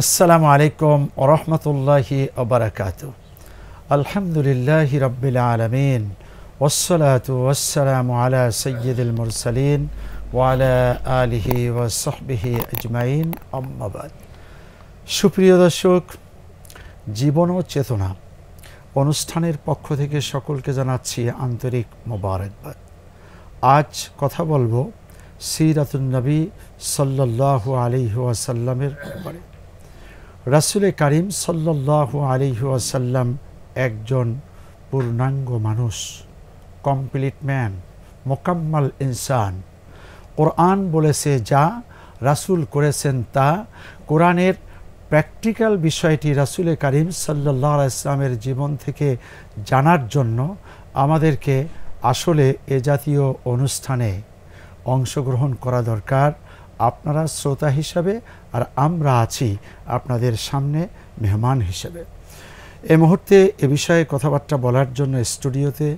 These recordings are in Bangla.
আসসালামু আলাইকুম ওয়া রাহমাতুল্লাহি ওয়া বারাকাতুহু। আলহামদুলিল্লাহি রাব্বিল আলামিন ওয়াসসালাতু ওয়াসসালামু আলা সাইয়্যিদিল মুরসালিন ওয়া আলা আলিহি ওয়া সাহবিহি আজমাইন, আম্মা বাদ। সুপ্রিয় দর্শক, জীবন ও চেতনা অনুষ্ঠানের পক্ষ থেকে সকলকে জানাচ্ছি আন্তরিক মোবারকবাদ। আজ কথা বলবো সিরাতুন নবী সাল্লাল্লাহু আলাইহি ওয়াসাল্লামের ব্যাপারে। রাসূল কারীম সাল্লাল্লাহু আলাইহি ওয়াসাল্লাম একজন পূর্ণাঙ্গ মানুষ, কমপ্লিট ম্যান, মোকাম্মাল ইনসান। কোরআন বলেছে যা, রাসূল করেছেন তা। কোরআনের প্র্যাকটিক্যাল বিষয়টি রাসূল কারীম সাল্লাল্লাহু আলাইহি ওয়াসাল্লামের জীবন থেকে জানার জন্য আমাদেরকে আসলে এ জাতীয় অনুষ্ঠানে অংশগ্রহণ করা দরকার। আপনারা শ্রোতা হিসাবে আর আমরা আছি আপনাদের সামনে মেহমান হিসেবে। এই মুহূর্তে এ বিষয়ে কথাবার্তা বলার জন্য স্টুডিওতে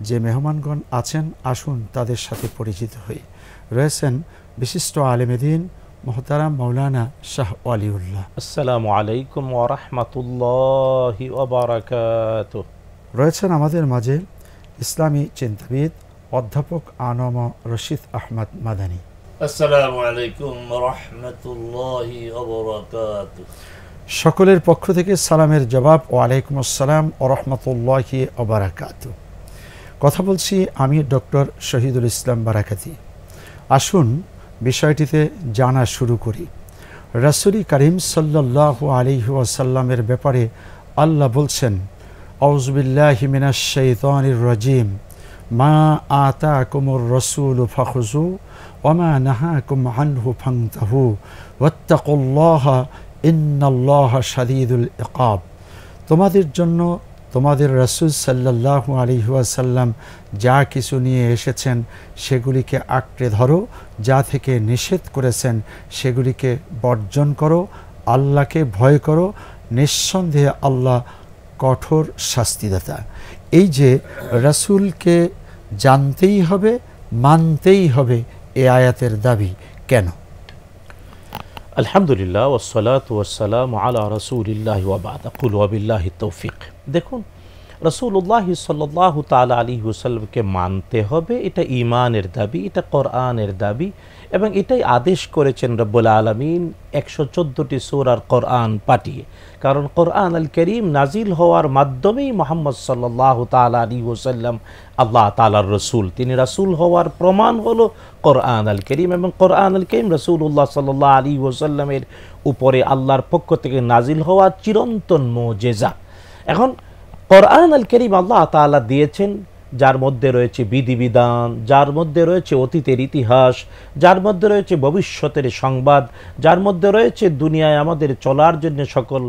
যে মেহমানগণ আছেন, আসুন তাদের সাথে পরিচিত হই। রয়েছেন বিশিষ্ট আলেমে দ্বীন মুহতারাম মাওলানা শাহ ওয়ালিউল্লাহ। আসসালামু আলাইকুম ওয়া রাহমাতুল্লাহি ওয়া বারাকাতুহু। রয়েছেন আমাদের মাঝে ইসলামী চিন্তাবিদ অধ্যাপক আনম রশিদ আহমদ মাদানী। আসসালামু আলাইকুম ওয়া রাহমাতুল্লাহি ওয়া বারাকাতুহু। সকলের পক্ষ থেকে সালামের জবাব, ওয়ালাইকুম আসসালাম ওয়া রাহমাতুল্লাহি ওয়া বারাকাতুহু। কথা বলছি আমি ডক্টর শহীদুল ইসলাম বারাকাতি। আসুন বিষয়টিতে জানা শুরু করি। রাসূল কারীম সাল্লাল্লাহু আলাইহি ওয়াসাল্লামের ব্যাপারে আল্লাহ বলছেন, আউযু বিল্লাহি মিনাশ শাইতানির রাজিম, মা আতাকুমুর রাসূলু ফাখুযু ওয়া মা নাহাকুম আনহু ফান্তাহু ওয়াত্তাকুল্লাহা ইন্নাল্লাহা শাদীদুল ইকাব। তোমাদের জন্য তোমাদের রাসূল সাল্লাল্লাহু আলাইহি ওয়াসাল্লাম যা কিছু নিয়ে এসেছেন সেগুলিকে আঁকড়ে ধরো, যা থেকে নিষেধ করেছেন সেগুলিকে বর্জন করো, আল্লাহকে ভয় করো, নিঃসন্দেহে আল্লাহ কঠোর শাস্তিদাতা। এই যে রাসূলকে জানতেই হবে, মানতেই হবে, এ আয়াতের দাবি কেন? আলহামদুলিল্লাহ ওয়াসসালাতু ওয়াসসালামু আলা রাসূলিল্লাহি ওয়া বা'দ। কুল ওয়া বিল্লাহি তৌফিক। দেখুন, রাসূলুল্লাহ সাল্লাল্লাহু তাআলা আলাইহি ওয়াসাল্লামকে মানতে হবে, এটা ঈমানের দাবি, এটা কোরআনের দাবি, এবং এটাই আদেশ করেছেন রব্বুল আলামিন 114টি সূরার কোরআন পাঠিয়ে। কারণ কোরআন আল কারীম নাজিল হওয়ার মাধ্যমেই মুহাম্মদ সাল্লাল্লাহু তাআলা আলাইহি ওয়াসাল্লাম আল্লাহ তাআলার রাসূল। তিনি রাসূল হওয়ার প্রমাণ হলো কোরআন আল কারীম, এবং কোরআন আল কারীম রাসূলুল্লাহ সাল্লাল্লাহু আলাইহি ওয়াসাল্লামের উপরে আল্লাহর পক্ষ থেকে নাজিল হওয়া চিরন্তন মুজিজা। এখন কোরআন আল কারীম আল্লাহ তাআলা দিয়েছেন যার মধ্যে রয়েছে বিধিবিধান, যার মধ্যে রয়েছে অতীতের ইতিহাস, যার মধ্যে রয়েছে ভবিষ্যতের সংবাদ, যার মধ্যে রয়েছে দুনিয়ায় আমাদের চলার জন্য সকল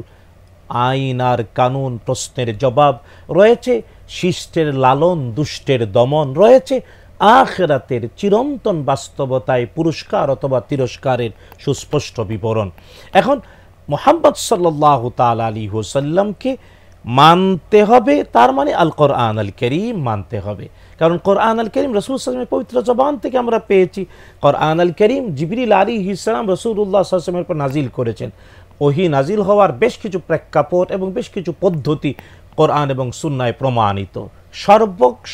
আইন আর কানুন, প্রশ্নের জবাব রয়েছে, শিষ্টের লালন, দুষ্টের দমন রয়েছে, আখিরাতের চিরন্তন বাস্তবতায় পুরস্কার অথবা তিরস্কারের সুস্পষ্ট বিবরণ। এখন মুহাম্মদ সাল্লাল্লাহু তাআলা আলাইহি ওয়াসাল্লামকে মানতে হবে, তার মানে আল কোরআন আল কারীম মানতে হবে। কারণ কোরআন আল কারীম রাসূল সাল্লাল্লাহু আলাইহি ওয়াসাল্লামের পবিত্র জবান থেকে আমরা পেয়েছি। কোরআন আল কারীম জিবরিল আলাইহিস সালাম রাসূলুল্লাহ সাল্লাল্লাহু আলাইহি ওয়াসাল্লামের উপর নাজিল করেছেন। ওহী নাজিল হওয়ার বেশ কিছু প্রেক্ষাপট এবং বেশ কিছু পদ্ধতি কোরআন এবং সুন্নায় প্রমাণিত।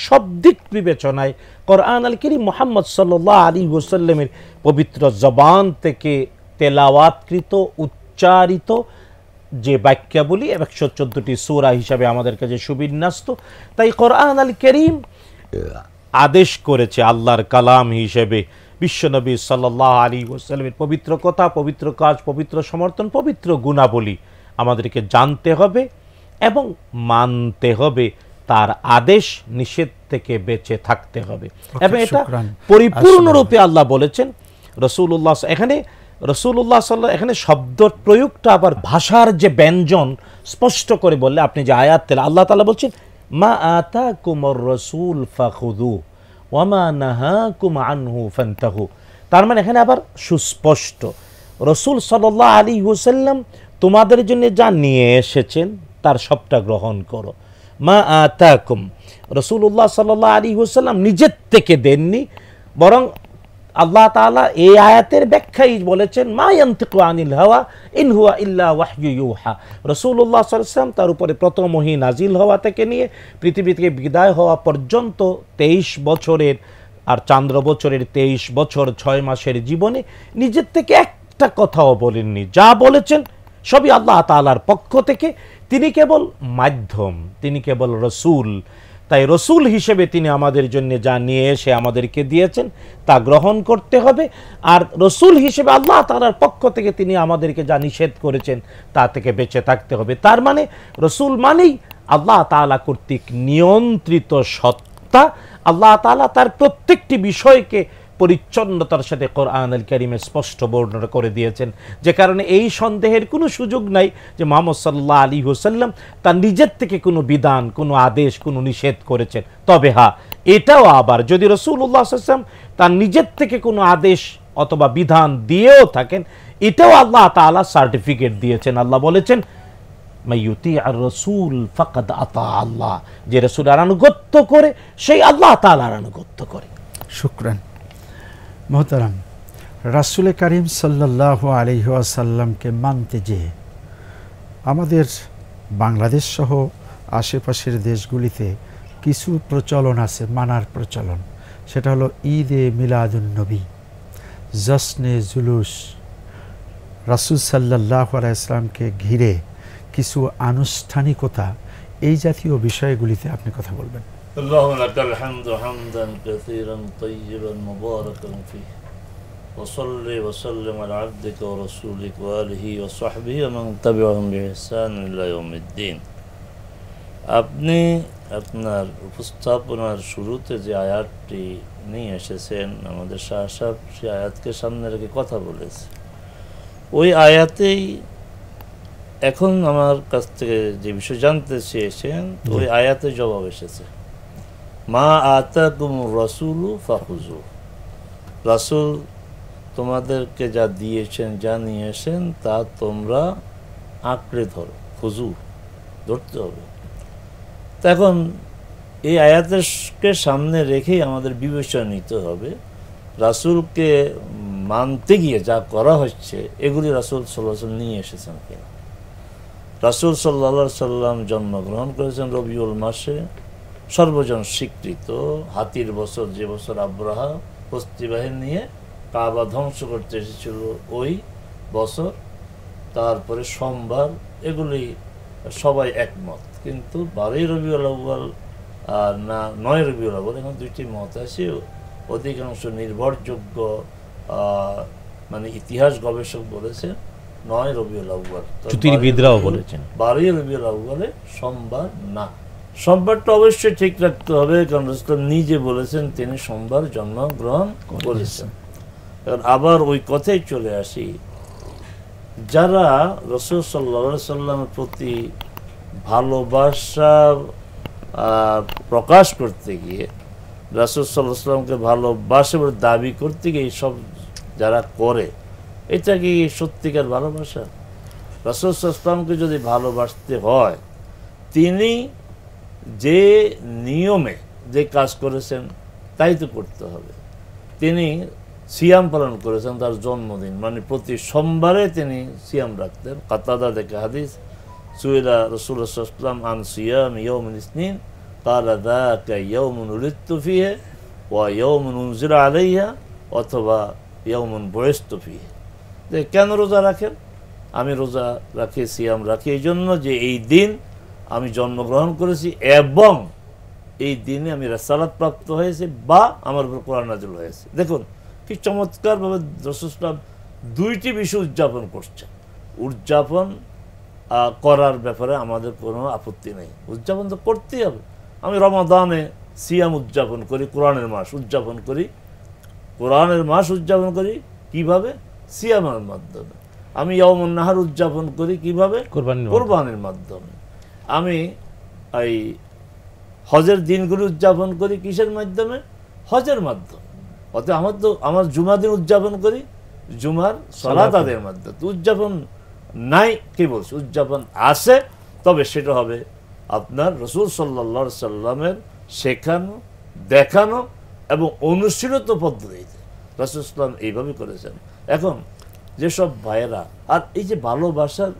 সব দিক বিবেচনায় কোরআন আল কারীম মুহাম্মদ সাল্লাল্লাহু আলাইহি ওয়াসাল্লামের পবিত্র জবান থেকে তেলাওয়াতকৃত, উচ্চারিত যে বাক্যাবলী 114টি সূরা হিসাবে আমাদের কাছে সুবিন্যস্ত। তাই কোরআন আল কারীম আদেশ করেছে আল্লাহর কালাম হিসেবে বিশ্বনবী সাল্লাল্লাহু আলাইহি ওয়াসাল্লামের পবিত্র কথা, পবিত্র কাজ, পবিত্র সমর্থন, পবিত্র গুণাবলী আমাদেরকে জানতে হবে এবং মানতে হবে। তার আদেশ নিষেধ থেকে বেঁচে থাকতে হবে, এবং এটা পরিপূর্ণরূপে আল্লাহ বলেছেন। রাসূলুল্লাহ এখানে শব্দ প্রয়োগটা আবার ভাষার যে ব্যঞ্জন স্পষ্ট করে বললে, আপনি যে আয়াত তেলা আল্লাহ তাআলা বলছেন, মা আতাকুমুর রাসূল ফাখুযু ওয়া মা নাহাকুম আনহু ফান্তাহু। তার মানে এখানে আবার সুস্পষ্ট, রাসূল সাল্লাল্লাহু আলাইহি ওয়াসাল্লাম তোমাদের জন্য যা নিয়ে এসেছেন তার সবটা গ্রহণ করো। মা আতাকুম, রাসূলুল্লাহ সাল্লাল্লাহু আলাইহি ওয়াসাল্লাম নিজের থেকে দেননি, বরং আল্লাহ তাআলা এই আয়াতের ব্যাখ্যায় বলেছেন মা ইয়ানতিকু আনিল হাওয়া ইন হুয়া ইল্লা ওয়াহয়ু ইউহা। রাসূলুল্লাহ সাল্লাল্লাহু আলাইহি ওয়াসাল্লাম তার উপরে প্রথম ওহী নাজিল হওয়া থেকে নিয়ে পৃথিবী থেকে বিদায় হওয়া পর্যন্ত 23 বছরের আর চান্দ্র বছরের 23 বছর 6 মাসের জীবনে নিজের থেকে একটা কথাও বলেননি। যা বলেছেন সবই আল্লাহ তাআলার পক্ষ থেকে। তিনি কেবল মাধ্যম, তিনি কেবল রসূল। তাই রসূল হিসেবে তিনি আমাদের জন্য যা নিয়ে এসে আমাদেরকে দিয়েছেন তা গ্রহণ করতে হবে। আর রসূল হিসেবে আল্লাহ তাআলার পক্ষ থেকে তিনি আমাদেরকে যা নিষেধ করেছেন তা থেকে বেঁচে থাকতে হবে। তার মানে রসূল মানেই আল্লাহ তাআলা কর্তৃক নিয়ন্ত্রিত সত্তা। আল্লাহ তাআলা তার প্রত্যেকটি বিষয়কে পরিচ্ছন্নতার সাথে কোরআনুল কারীমে স্পষ্ট বর্ণনা করে দিয়েছেন, যে কারণে এই সন্দেহের কোনো সুযোগ নাই যে মুহাম্মদ সাল্লাল্লাহু আলাইহি ওয়াসাল্লাম তার নিজের থেকে কোনো বিধান, কোনো আদেশ, কোনো নিষেধ করেছেন। তবে হ্যাঁ, এটাও আবার যদি রাসূলুল্লাহ সাল্লাল্লাহু আলাইহি ওয়াসাল্লাম তার নিজের থেকে কোনো আদেশ অথবা বিধান দিয়েও থাকেন, এটাও আল্লাহ তাআলা সার্টিফিকেট দিয়েছেন। আল্লাহ বলেছেন মাইয়ুতি আর রসুল ফাকাদ আতা আল্লাহ, যে রাসূলের আনুগত্য করে সেই আল্লাহ তাআলার আনুগত্য করে। শুকরান মোহতারাম। রাসূল করিম সাল্লাল্লাহু আলাইহি ওয়াসাল্লামকে মানতে যে আমাদের বাংলাদেশ সহ আশেপাশের দেশগুলিতে কিছু প্রচলন আছে, মানার প্রচলন। সেটা হলো ঈদে মিলাদুন নবী, জশ্নে জুলুস, রাসূল সাল্লাল্লাহু আলাইহি ওয়াসাল্লামকে ঘিরে কিছু আনুষ্ঠানিকতা, এই জাতীয় বিষয়গুলিতে আপনি কথা বলবেন। اللهم لك الحمد حمدا كثيرا طيبا مباركا فيه وصل وسلم على عبدك ورسولك وآله وصحبه ومن تبعهم بإحسان إلى يوم الدين। আপনি আপনার উপস্থাপনার শুরুতে যে আয়াতটি নিয়ে এসেছেন, আমাদের শাহ সাহেব সেই আয়াতকে সামনে রেখে কথা বলেছে। ওই আয়াতেই এখন আমার কাছ থেকে যে বিষয় জানতে চেয়েছেন, ওই আয়াতে জবাব এসেছে মা আতাকুমুর রাসূলু ফাখুযু। রাসূল তোমাদেরকে যা দিয়েছেন, যা নিয়েছেন তা তোমরা আঁকড়ে ধরো, খুজু, ধরতে হবে। এখন এই আয়াতকে সামনে রেখেই আমাদের বিবেচনা নিতে হবে রাসূলকে মানতে গিয়ে যা করা হচ্ছে এগুলি রাসূল সাল্লাল্লাহু আলাইহি ওয়াসাল্লাম নিয়ে এসেছেন কিনা। রাসূল সাল্লাল্লাহু আলাইহি ওয়াসাল্লাম জন্মগ্রহণ করেছেন রবিউল মাসে, সর্বজন স্বীকৃত হাতির বছর, যে বছর আব্রাহা হস্তি বাহিনী নিয়ে কাবা ধ্বংস করতে এসেছিল ওই বছর। তারপরে সোমবার, এগুলি সবাই একমত। কিন্তু 12 রবিউল আউয়াল আর না 9 রবিউল আউয়াল, এখন দুইটি মত আছে। অধিকাংশ নির্ভরযোগ্য মানে ইতিহাস গবেষক বলেছেন 9 রবিউল আউয়াল, জ্যোতির্বিদরাও বলেছেন 12 রবিউল আউয়ালে সোমবার না। সোমবারটা অবশ্যই ঠিক রাখতে হবে, কারণ রাসূল নিজে বলেছেন তিনি সোমবার জন্মগ্রহণ করেছেন। এখন আবার ওই কথাই চলে আসি, যারা রাসূল সাল্লাল্লাহু আলাইহি সাল্লামের প্রতি ভালোবাসা প্রকাশ করতে গিয়ে, রাসূল সাল্লাল্লাহু আলাইহি সাল্লামকে ভালোবাসে বলে দাবি করতে গিয়ে এইসব যারা করে, এটা কি সত্যিকার ভালোবাসা? রাসূল সাল্লাল্লাহু আলাইহি সাল্লামকে যদি ভালোবাসতে হয়, তিনি যে নিয়মে যে কাজ করেছেন তাই তো করতে হবে। তিনি সিয়াম পালন করেছেন তার জন্মদিন, মানে প্রতি সোমবারে তিনি সিয়াম রাখতেন। কাতাদা থেকে হাদিস, সুইলা রাসূলুল্লাহ সাল্লাল্লাহু আলাইহি ওয়াসাল্লাম আন সিয়াম ইয়াউমিল ইসনিন ক্বালা যাকা ইয়াউমুন উলিদতু ফীহি ওয়া ইয়াউমুন উনজিলা আলাইহা অথবা ইয়াউমুন বুইসতু ফীহি। যে কেন রোজা রাখেন? আমি রোজা রাখি, সিয়াম রাখি এই জন্য যে এই দিন আমি জন্মগ্রহণ করেছি এবং এই দিনে আমি রিসালাত প্রাপ্ত হয়েছে বা আমার উপর কোরআন নাযিল হয়েছে। দেখুন কি চমৎকারভাবে রাসূল দুইটি বিষয় উদযাপন করছেন। উদযাপন করার ব্যাপারে আমাদের কোনো আপত্তি নেই, উদযাপন তো করতেই হবে। আমি রমাদানে সিয়াম উদযাপন করি, কোরআনের মাস উদযাপন করি। কোরআনের মাস উদযাপন করি কিভাবে? সিয়ামের মাধ্যমে। আমি ইয়াউমুন নাহার উদযাপন করি কিভাবে? কোরবানির মাধ্যমে। আমি এই হজের দিনগুলো উদযাপন করি কিসের মাধ্যমে? হজের মাধ্যমে। অতএব আমার জুমা দিন উদযাপন করি জুমার সালাত আদায়ের মাধ্যমে। উদযাপন নাই কে বলছে? উদযাপন আছে, তবে সেটা হবে আপনার রাসূল সাল্লাল্লাহু আলাইহি সাল্লামের শেখানো, দেখানো এবং অনুশীলিত পদ্ধতিতে। রাসূল সাল্লাল্লাহু আলাইহি এইভাবে করেছেন। এখন যেসব ভাইয়েরা আর এই যে ভালোবাসার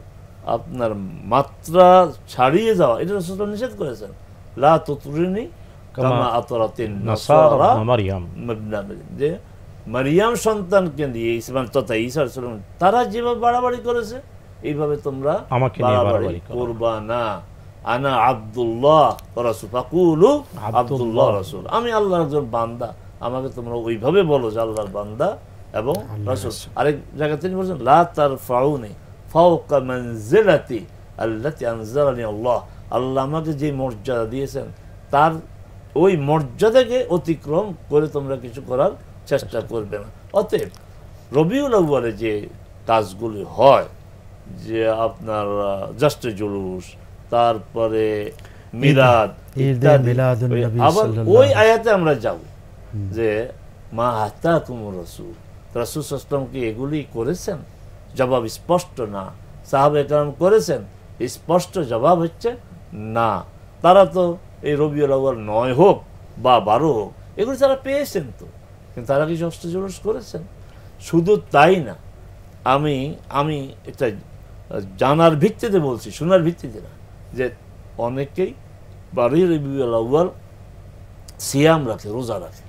আপনার মাত্রা ছাড়িয়ে যাওয়া, এটা রাসূল সাল্লাল্লাহু আলাইহি নিষেধ করেছেন। লা তুতরিনি কামা আতরাতিন নাসারা মারইয়াম, যে মারিয়াম সন্তানকে দিয়ে ইসলাম তথা ঈসা আলাইহিস সালাম তারা যেভাবে বাড়াবাড়ি করেছে এইভাবে তোমরা আমাকে নিয়ে বাড়াবাড়ি করবা না। আনা আব্দুল্লাহ ওয়া রাসূল ফাকুলু আব্দুল্লাহ রাসূল, আমি আল্লাহর একজন বান্দা, আমাকে তোমরা ওইভাবে বলো যে আল্লাহর বান্দা এবং রাসূল। আরেক জায়গায় তিনি বলেছেন লা তারফাউনি ফাওকা মানজিলাতি আল্লাতী আনজালানি আল্লাহ, আল্লাহ আমাকে যে মর্যাদা দিয়েছেন তার ওই মর্যাদাকে অতিক্রম করে তোমরা কিছু করার চেষ্টা করবে না। অতএব রবিউল আউয়ালে যে কাজগুলি হয়, যে আপনার জ্যেষ্ঠ জুলুস, তারপরে মিলাদ, আবার ওই আয়াতে আমরা যাব যে মা আতাকুমুর রাসূল, রাসূল সাল্লাল্লাহু আলাইহি ওয়াসাল্লাম কি এগুলি করেছেন? জবাব স্পষ্ট না। সাহাবায়ে কেরাম করেছেন? স্পষ্ট জবাব হচ্ছে না। তারা তো এই রবিউল আউয়াল 9 হোক বা 12 হোক এগুলি তারা পেয়েছেন, তো কিন্তু তারা কি জ্যেষ্ঠ জুলুস করেছেন? শুধু তাই না, আমি এটা জানার ভিত্তিতে বলছি, শোনার ভিত্তিতে না, যে অনেকেই 12 রবিউল আউয়াল সিয়াম রাখে, রোজা রাখে।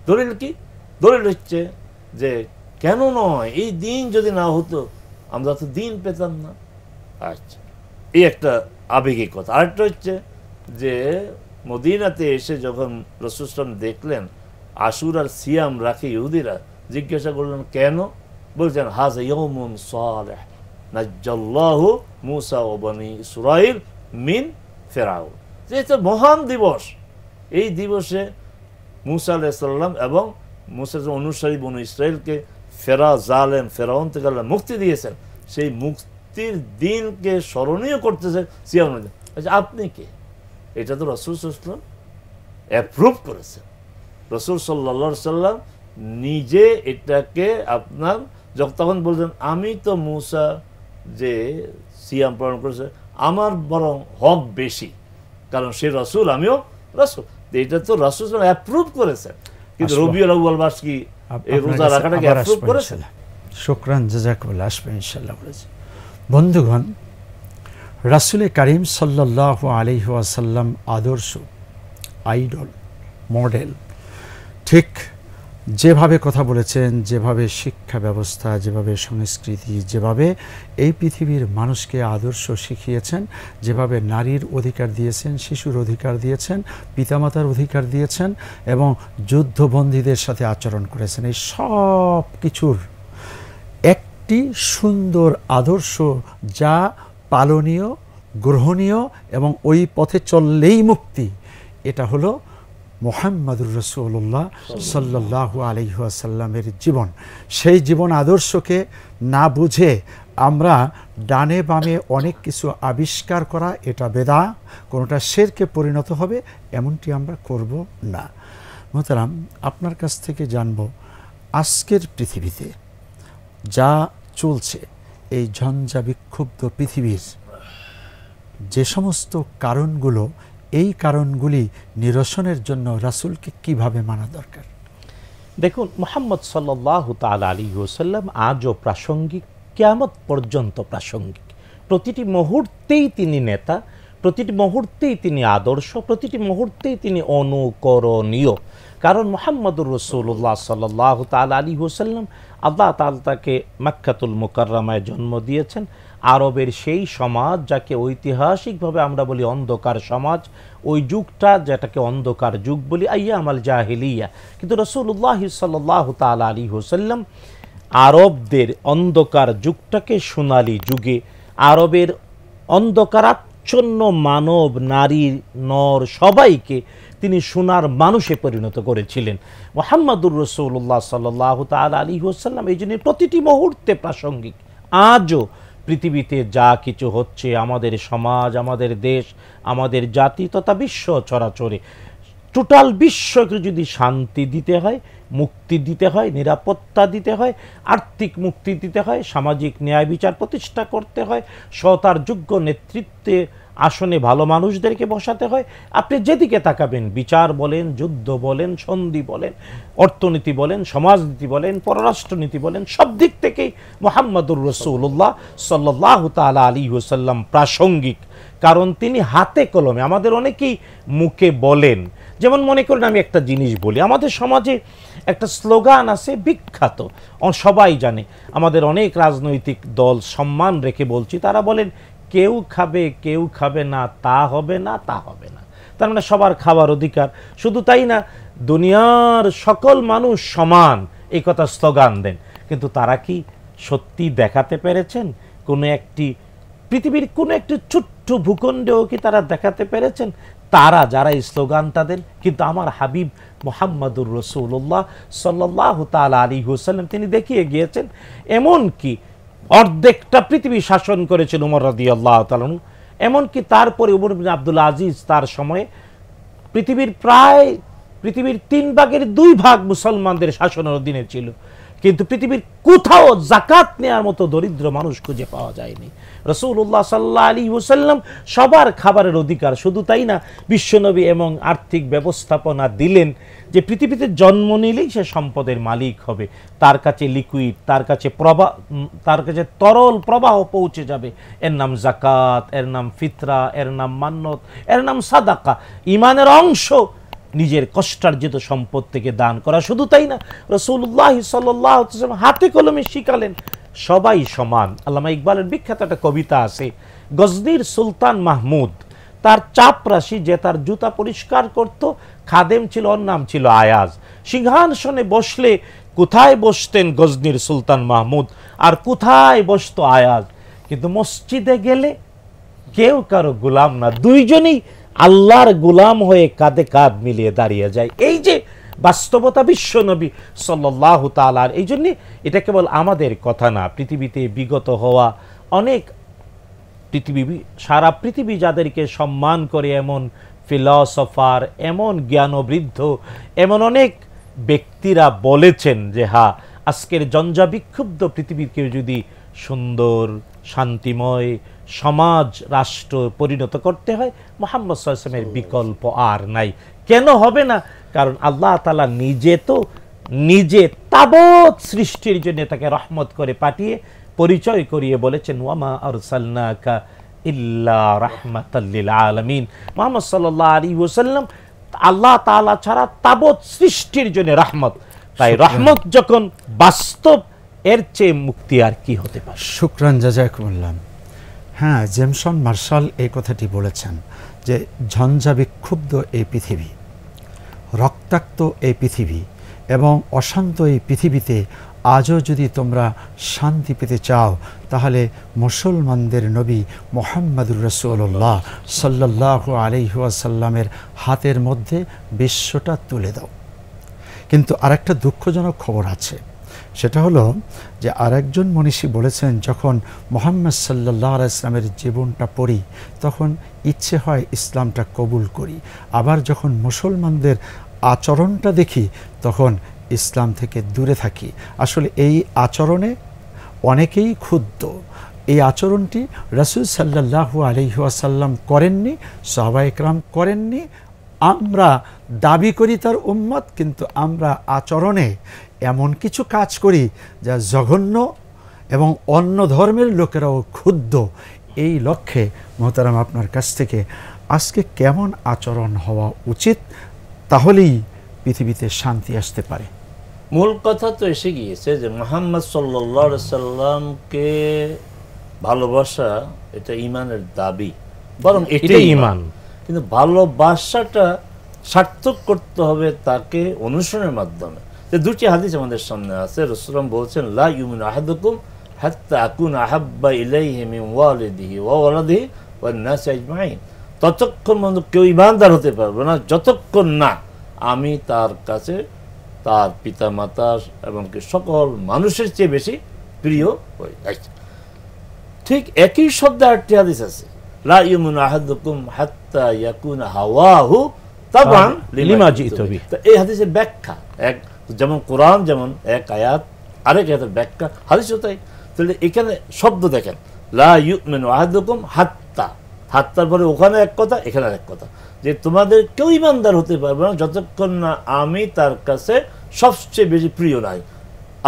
দলিল কি? দলিল হচ্ছে যে কেন নয়, এই দিন যদি না হতো আমরা তো দিন পেতাম না। আচ্ছা, এই একটা আবেগিক কথা। আরেকটা হচ্ছে যে মদিনাতে এসে যখন রাসূল সাল্লাল্লাহু আলাইহি ওয়াসাল্লাম দেখলেন আশুরার সিয়াম রাখে ইহুদিরা, জিজ্ঞাসা করলেন কেন? বলছেন হাযা ইয়াউমুন সালিহ নাজ্জাল্লাহু মূসা ওয়া বনী ইসরাঈল মিন ফিরআউন, যে এটা মহান দিবস। এই দিবসে মূসা আলাইহিস সালাম এবং মূসার অনুসারী বনী ইসরাঈলকে জালেম ফেরাউন থেকে আল্লাহ মুক্তি দিয়েছেন। সেই মুক্তির দিনকে স্মরণীয় করতেছে সিয়াম। আচ্ছা, আপনি কে? এটা তো রাসূল সাল্লাল্লাহু আলাইহি ওয়াসাল্লাম অ্যাপ্রুভ করেছেন। রাসূল সাল্লাল্লাহু আলাইহি ওয়াসাল্লাম নিজে এটাকে আপনার তখন বলছেন আমি তো মূসা যে সিয়াম পালন করেছে আমার বরং হক বেশি, কারণ সে রাসূল আমিও রাসূল। এটা তো রাসূল অ্যাপ্রুভ করেছেন, কিন্তু রবিউল আউয়াল মাস কি এই রোজা রাখাটাকে অ্যাপ্রুভ করেছেন? শুকরান, জাযাকাল্লাহ। আসবে ইনশাআল্লাহ। বন্ধুগণ, রাসূল কারীম সাল্লাল্লাহু আলাইহি ওয়াসাল্লাম আদর্শ, আইডল, মডেল, ঠিক যেভাবে কথা বলেছেন, যেভাবে শিক্ষা ব্যবস্থা, যেভাবে সংস্কৃতি, যেভাবে এই পৃথিবীর মানুষকে আদর্শ শিখিয়েছেন, যেভাবে নারীর অধিকার দিয়েছেন, শিশুর অধিকার দিয়েছেন, পিতামাতার অধিকার দিয়েছেন এবং যুদ্ধবন্দীদের সাথে আচরণ করেছেন, এই সব কিছুর একটি সুন্দর আদর্শ যা পালনীয়, গ্রহণীয় এবং ওই পথে চললেই মুক্তি, এটা হলো মুহাম্মাদুর রাসূলুল্লাহ সাল্লাল্লাহু আলাইহি ওয়াসাল্লামের জীবন। সেই জীবন আদর্শকে না বুঝে আমরা ডানে বামে অনেক কিছু আবিষ্কার করা, এটা বেদা, কোনোটা শিরকে পরিণত হবে, এমনটি আমরা করব না। মোহতারাম, আপনার কাছ থেকে জানব আজকের পৃথিবীতে যা চলছে, এই ঝঞ্ঝা বিক্ষুব্ধ পৃথিবীর যে সমস্ত কারণগুলো, এই কারণগুলি নিরসনের জন্য রাসূলকে কিভাবে মানা দরকার? দেখুন, মুহাম্মদ সাল্লাল্লাহু তাআলা আলাইহি ওয়াসাল্লাম আজও প্রাসঙ্গিক, কিয়ামত পর্যন্ত প্রাসঙ্গিক। প্রতিটি মুহূর্তেই তিনি নেতা, প্রতিটি মুহূর্তেই তিনি আদর্শ, প্রতিটি মুহূর্তেই তিনি অনুকরণীয়। কারণ মুহাম্মদুর রাসূলুল্লাহ সাল্লাল্লাহু তাআলা আলাইহি ওয়াসাল্লাম আল্লাহ তাআলা তাকে মক্কাতুল মুকাররমায় জন্ম দিয়েছেন। আরবের সেই সমাজ যাকে ঐতিহাসিকভাবে আমরা বলি অন্ধকার সমাজ, ওই যুগটা যেটাকে অন্ধকার যুগ বলি, আইয়ামাল জাহিলিয়া। কিন্তু রাসূলুল্লাহ সাল্লাল্লাহু তাআলা আলাইহি ওয়াসাল্লাম আরবদের অন্ধকার যুগটাকে সোনালী যুগে, আরবের অন্ধকারাচ্ছন্ন মানব, নারী, নর সবাইকে তিনি সোনার মানুষে পরিণত করেছিলেন। মুহাম্মাদুর রাসূলুল্লাহ সাল্লাল্লাহু তাআলা আলাইহি ওয়াসাল্লাম এই জন্য প্রতিটি মুহূর্তে প্রাসঙ্গিক। আজও পৃথিবীতে যা কিছু হচ্ছে, আমাদের সমাজ, আমাদের দেশ, আমাদের জাতি তথা বিশ্ব চরাচরে, টোটাল বিশ্বকে যদি শান্তি দিতে হয়, মুক্তি দিতে হয়, নিরাপত্তা দিতে হয়, আর্থিক মুক্তি দিতে হয়, সামাজিক ন্যায় বিচার প্রতিষ্ঠা করতে হয়, সৎ আর যোগ্য নেতৃত্বে আসনে ভালো মানুষদেরকে বসাতে হয়। আপনি যেদিকে তাকাবেন, বিচার বলেন, যুদ্ধ বলেন, সন্ধি বলেন, অর্থনীতি বলেন, সমাজনীতি বলেন, পররাষ্ট্রনীতি বলেন, সব দিক থেকেই মুহাম্মদুর রাসূলুল্লাহ সাল্লাল্লাহু তাআলা আলাইহি ওয়াসাল্লাম প্রাসঙ্গিক। কারণ তিনি হাতে কলমে, আমাদের অনেকেই মুখে বলেন, যেমন মনে করেন আমি একটা জিনিস বলি, আমাদের সমাজে একটা স্লোগান আছে বিখ্যাত, সবাই জানে, আমাদের অনেক রাজনৈতিক দল সম্মান রেখে বলছি, তারা বলেন কেউ খাবে কেউ খাবে না, তা হবে না, তা হবে না। তার মানে সবার খাবার অধিকার। শুধু তাই না, দুনিয়ার সকল মানুষ সমান, এই কথা স্লোগান দেন। কিন্তু তারা কি সত্যি দেখাতে পেরেছেন? কোনো একটি পৃথিবীর কোনো একটি ছোট্ট ভূখণ্ডেও কি তারা দেখাতে পেরেছেন তারা যারা এই স্লোগানটা দেন? কিন্তু আমার হাবিব মুহাম্মদুর রাসূলুল্লাহ সাল্লাল্লাহু তাআলা আলাইহি ওয়াসাল্লাম তিনি দেখিয়ে গিয়েছেন। এমন কি অর্ধেকটা পৃথিবী শাসন করেছেন উমর রাদিয়াল্লাহু তাআলা, এমনকি তারপরে উমর বিন আব্দুল আজিজ তার সময়ে পৃথিবীর 3 ভাগের 2 ভাগ মুসলমানদের শাসনের অধীনে ছিল, কিন্তু পৃথিবীর কোথাও যাকাত নেওয়ার মতো দরিদ্র মানুষ খুঁজে পাওয়া যায়নি। রাসূলুল্লাহ সাল্লাল্লাহু আলাইহি ওয়াসাল্লাম সবার খাবারের অধিকার। শুধু তাই না, বিশ্বনবী এবং আর্থিক ব্যবস্থাপনা দিলেন যে পৃথিবীতে জন্ম নিলেই সে সম্পদের মালিক হবে, তার কাছে লিকুইড, তার কাছে তরল প্রবাহ পৌঁছে যাবে। এর নাম যাকাত, এর নাম ফিতরা, এর নাম মান্নত, এর নাম সাদাকা। ঈমানের অংশ নিজের কষ্টার্জিত সম্পদ থেকে দান করা। শুধু তাই না, রাসূলুল্লাহ সাল্লাল্লাহু আলাইহি ওয়াসাল্লাম হাতে কলমে শিখালেন সবাই সমান। আল্লামা ইকবালের বিখ্যাত একটা কবিতা আছে, গজনির সুলতান মাহমুদ, তার চাপরাশি যে তার জুতা পরিষ্কার করত, খাদেম ছিল, ওর নাম ছিল আয়াজ। সিংহাসনে বসলে কোথায় বসতেন গজনির সুলতান মাহমুদ, আর কোথায় বসতো আয়াজ? কিন্তু মসজিদে গেলে কেউ কারো গোলাম না, দুইজনেই আল্লাহর গোলাম হয়ে কাঁধে কাঁধ মিলিয়ে দাঁড়িয়ে যায়। এই যে বাস্তবতা বিশ্বনবী সাল্লাল্লাহু তাআলা, এই জন্য এটা কেবল আমাদের কথা না, পৃথিবীতে বিগত হওয়া অনেক সারা পৃথিবী যাদেরকে সম্মান করে, এমন ফিলসফার, এমন জ্ঞানবৃদ্ধ, এমন অনেক ব্যক্তিরা বলেছেন যে হ্যাঁ, আজকের জঞ্জাবিক্ষুব্ধ পৃথিবীকে যদি সুন্দর শান্তিময় সমাজ রাষ্ট্র পরিণত করতে হয়, মুহাম্মদ সাল্লাল্লাহু আলাইহি ওয়াসাল্লামের বিকল্প আর নাই। কেন হবে না? কারণ আল্লাহ তাআলা নিজে তাবৎ সৃষ্টির জন্য তাকে রহমত করে পাঠিয়ে পরিচয় করিয়ে বলেছেন, ওয়ামা আরসালনাকা ইল্লা রাহমাতাল লিল আলামিন। মুহাম্মদ সাল্লাল্লাহু আলাইহি ওয়াসাল্লাম আল্লাহ তাআলা ছাড়া তাবৎ সৃষ্টির জন্য রহমত। তাই রহমত যখন বাস্তব, এর চেয়ে মুক্তি আর কি হতে পারে? শুকরান, জাযাকুমুল্লাহ। হ্যাঁ, জেমসন মার্শাল এই কথাটি বলেছেন যে ঝঞ্ঝা বিক্ষুব্ধ এই পৃথিবী, রক্তাক্ত এই পৃথিবী এবং অশান্ত এই পৃথিবীতে আজও যদি তোমরা শান্তি পেতে চাও, তাহলে মুসলমানদের নবী মুহাম্মদুর রাসূলুল্লাহ সাল্লাল্লাহু আলাইহি ওয়াসাল্লামের হাতের মধ্যে বিশ্বটা তুলে দাও। কিন্তু আরেকটা দুঃখজনক খবর আছে, সেটা হলো যে আরেকজন মনীষী বলেছেন, যখন মুহাম্মদ সাল্লাল্লাহু আলাইহি ওয়াসাল্লামের জীবনটা পড়ি, তখন ইচ্ছে হয় ইসলামটা কবুল করি, আবার যখন মুসলমানদের আচরণটা দেখি, তখন ইসলাম থেকে দূরে থাকি। আসলে এই আচরণে অনেকেই ক্ষুব্ধ। এই আচরণটি রাসূল সাল্লাল্লাহু আলাইহি ওয়াসাল্লাম করেননি, সাহাবায়ে কেরাম করেননি। আমরা দাবি করি তার উম্মত, কিন্তু আমরা আচরণে এমন কিছু কাজ করি যা জঘন্য এবং অন্য ধর্মের লোকেরাও ক্ষুব্ধ। এই লক্ষ্যে মোহতারাম, আপনার কাছ থেকে আজকে কেমন আচরণ হওয়া উচিত, তাহলেই পৃথিবীতে শান্তি আসতে পারে? মূল কথা তো এসে গিয়েছে যে মুহাম্মদ সাল্লাল্লাহু আলাইহি সাল্লামকে ভালোবাসা এটা ঈমানের দাবি, বরং এটাই ঈমান। কিন্তু ভালোবাসাটা সার্থক করতে হবে তাকে অনুসরণের মাধ্যমে। যে দুটি হাদিস আমাদের সামনে আছে, রাসূলুল্লাহ বলছেন, লা ইউমিনু আহাদুকুম হাত্তা আকুনা আহাব্বা ইলাইহি মিন ওয়ালিদিহি ওয়া ওয়ালাদিহি ওয়ান নাসি আজমাইন। ততক্ষণ পর্যন্ত কেউ ঈমানদার হতে পারবে না যতক্ষণ না আমি তার কাছে তার পিতা মাতা এবং সকল মানুষের চেয়ে বেশি প্রিয় হয়ে যাই। ঠিক একই শব্দে আরেকটি হাদিস আছে, লা ইউমিনু আহাদুকুম হাত্তা ইয়াকুনা হাওয়াহু তাবান লিমা জিতু বিহি। এই হাদিসের ব্যাখ্যা এক, যেমন কোরআন যেমন এক আয়াত, আরেক আয়াতের ব্যাখ্যা হাদিসও তাই। তাহলে এখানে শব্দ দেখেন, লা ইউমিনু আহাদুকুম হাত্তা, তারপরে ওখানে এক কথা, এখানে এক কথা, যে তোমাদের কেউ ইমানদার হতে পারবে না যতক্ষণ না আমি তার কাছে সবচেয়ে বেশি প্রিয় নাই।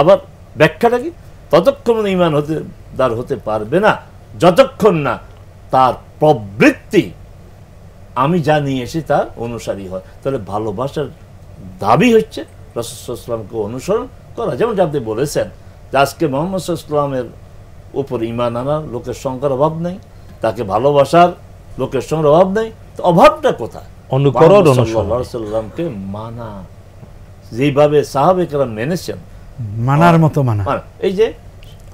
আবার ব্যাখ্যাটা কি? ততক্ষণ ইমানদার হতে পারবে না যতক্ষণ না তার প্রবৃত্তি আমি যা নিয়ে এসে তার অনুসারী হয়। তাহলে ভালোবাসার দাবি হচ্ছে রাসূল সাল্লাল্লাহু আলাইহি ওয়াসাল্লামকে অনুসরণ করা। যেমন আপনি বলেছেন যে আজকে মুহাম্মদ সাল্লাল্লাহু আলাইহি ওয়াসাল্লামের উপর ঈমান আনার লোকের সংখ্যার অভাব নেই, তাকে ভালোবাসার লোকের সংখ্যার অভাব নেই। তো অভাবটা কোথায়? অনুকরণ, সাল্লাল্লাহু আলাইহি ওয়াসাল্লামকে মানা, যেভাবে সাহাবে কেরাম মেনেছেন, মানার মতো মানা। এই যে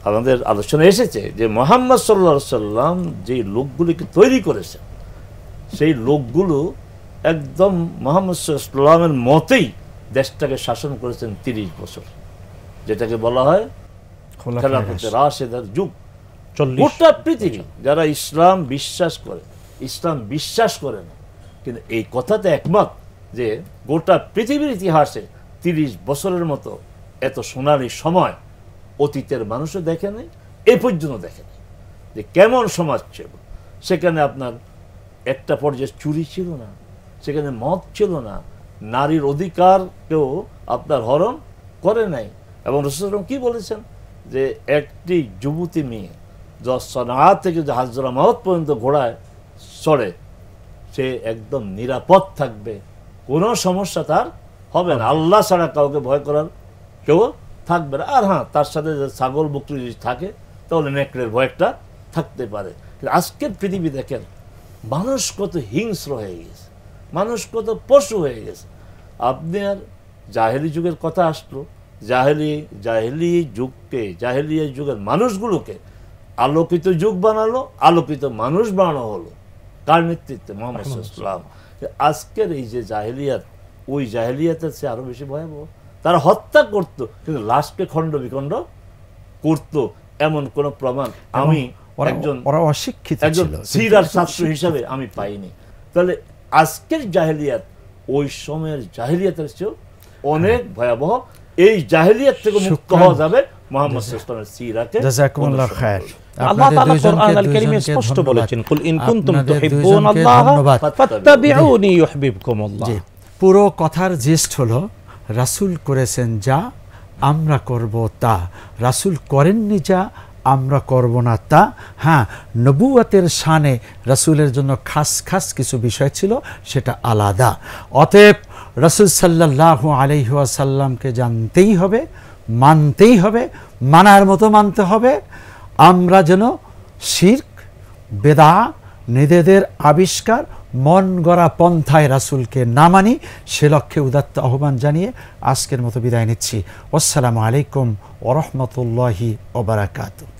আমাদের আলোচনা এসেছে যে মুহাম্মদ সাল্লাল্লাহু আলাইহি ওয়াসাল্লাম যে লোকগুলিকে তৈরি করেছেন, সেই লোকগুলো একদম মুহাম্মদ সাল্লাল্লাহু আলাইহি ওয়াসাল্লামের মতেই দেশটাকে শাসন করেছেন 30 বছর, যেটাকে বলা হয় খেলাফতে রাশেদার যুগ। গোটা পৃথিবী যারা ইসলাম বিশ্বাস করে, ইসলাম বিশ্বাস করে না, কিন্তু এই কথাতে একমত যে গোটা পৃথিবীর ইতিহাসে 30 বছরের মতো এত সোনালী সময় অতীতের মানুষও দেখে নেই, এ পর্যন্ত দেখে নেই যে কেমন সমাজ ছিল। সেখানে আপনার একটা পর্যায়ে চুরি ছিল না, সেখানে মদ ছিল না, নারীর অধিকার কেউ আপনার হরণ করে নাই। এবং রাসূল সাল্লাল্লাহু আলাইহি ওয়াসাল্লাম কি বলেছেন যে একটি যুবতী মেয়ে সনআ থেকে হাজরামাউত পর্যন্ত ঘোড়ায় চড়ে, সে একদম নিরাপদ থাকবে, কোনো সমস্যা তার হবে না, আল্লাহ ছাড়া কাউকে ভয় করার কেউ থাকবে না। আর হ্যাঁ, তার সাথে ছাগল বকরি যদি থাকে তাহলে নেকড়ের ভয়টা থাকতে পারে। আজকের পৃথিবী দেখেন মানুষ কত হিংস্র হয়ে গেছে, মানুষ কত পশু হয়ে গেছে। আপনি আর জাহেলি যুগের কথা আসলো, জাহেলি যুগকে, জাহেলিয়া যুগের মানুষগুলোকে আলোকিত যুগ বানালো, আলোকিত মানুষ বানানো হলো কার নেতৃত্বে? মুহাম্মদ সাল্লাল্লাহু আলাইহি ওয়াসাল্লাম। আজকের এই যে জাহেলিয়াত, ওই জাহেলিয়াতের চেয়ে আরো বেশি ভয়াবহ। তারা হত্যা করতো কিন্তু লাশকে খণ্ড বিখণ্ড করতো, এমন কোন প্রমাণ আমি একজন সিরার ছাত্র হিসাবে আমি পাইনি। তাহলে আজকের জাহেলিয়াত ওই সময়ের জাহেলিয়াতের চেয়ে অনেক ভয়াবহ। এই জাহেলিয়াত থেকে মুক্ত হওয়া যাবে মুহাম্মদ সাল্লাল্লাহু আলাইহি ওয়াসাল্লামের সিরাকে। জাযাকুমুল্লাহু খায়র। আল্লাহ তাআলা কোরআন আল কারীমে স্পষ্ট বলেছেন, কুল ইন কুনতুম তুহিব্বুনাল্লাহ ফাত্তাবিউনি ইউহিব্বুকুমুল্লাহ। পুরো কথার জিস্ট হলো রাসূল করেছেন যা, আমরা করব তা। রাসূল করেননি যা, আমরা করব না তা। হ্যাঁ, নবুয়তের শানে রাসূলের জন্য খাস খাস কিছু বিষয় ছিল, সেটা আলাদা। অতএব রাসূল সাল্লাল্লাহু আলাইহি ওয়াসাল্লামকে জানতেই হবে, মানতেই হবে, মানার মতো মানতে হবে। আমরা যেন শিরক, বেদা, নিজেদের আবিষ্কার, মন গড়া পন্থায় রাসূলকে না মানি, সে লক্ষ্যে উদাত্ত আহ্বান জানিয়ে আজকের মতো বিদায় নিচ্ছি। আসসালামু আলাইকুম ওয়া রাহমাতুল্লাহি ওয়া বারাকাতুহু।